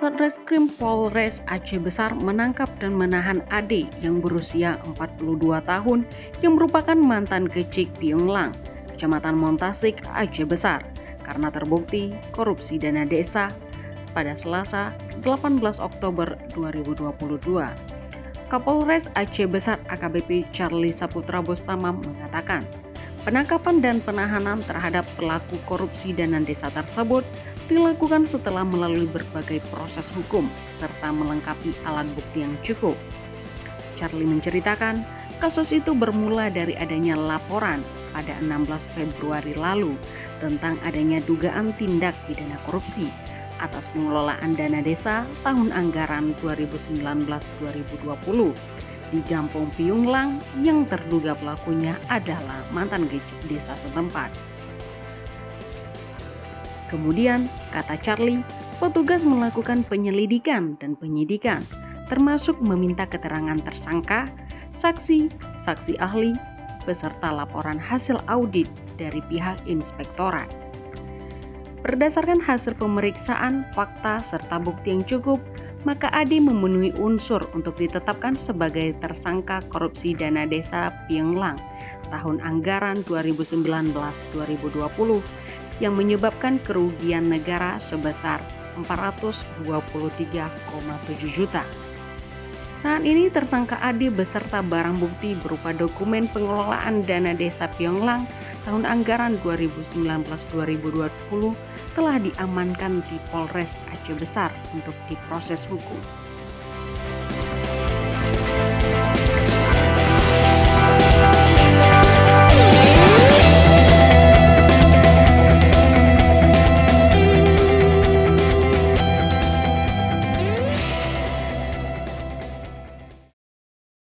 Satreskrim Polres Aceh Besar menangkap dan menahan Ade yang berusia 42 tahun yang merupakan mantan Kecik Piunglang, Kecamatan Montasik, Aceh Besar, karena terbukti korupsi dana desa pada Selasa 18 Oktober 2022. Kapolres Aceh Besar AKBP Charlie Saputra Bostamam mengatakan, penangkapan dan penahanan terhadap pelaku korupsi dana desa tersebut dilakukan setelah melalui berbagai proses hukum serta melengkapi alat bukti yang cukup. Charlie menceritakan, kasus itu bermula dari adanya laporan pada 16 Februari lalu tentang adanya dugaan tindak pidana korupsi atas pengelolaan dana desa tahun anggaran 2019-2020 di Kampung Piunglang yang terduga pelakunya adalah mantan kecik desa setempat. Kemudian, kata Charlie, petugas melakukan penyelidikan dan penyidikan, termasuk meminta keterangan tersangka, saksi, saksi ahli, beserta laporan hasil audit dari pihak inspektorat. Berdasarkan hasil pemeriksaan, fakta, serta bukti yang cukup, maka Ade memenuhi unsur untuk ditetapkan sebagai tersangka korupsi dana desa Piunglang tahun anggaran 2019-2020 yang menyebabkan kerugian negara sebesar 423,7 juta. Saat ini tersangka Ade beserta barang bukti berupa dokumen pengelolaan dana desa Piunglang tahun anggaran 2019-2020 telah diamankan di Polres Aceh Besar untuk diproses hukum.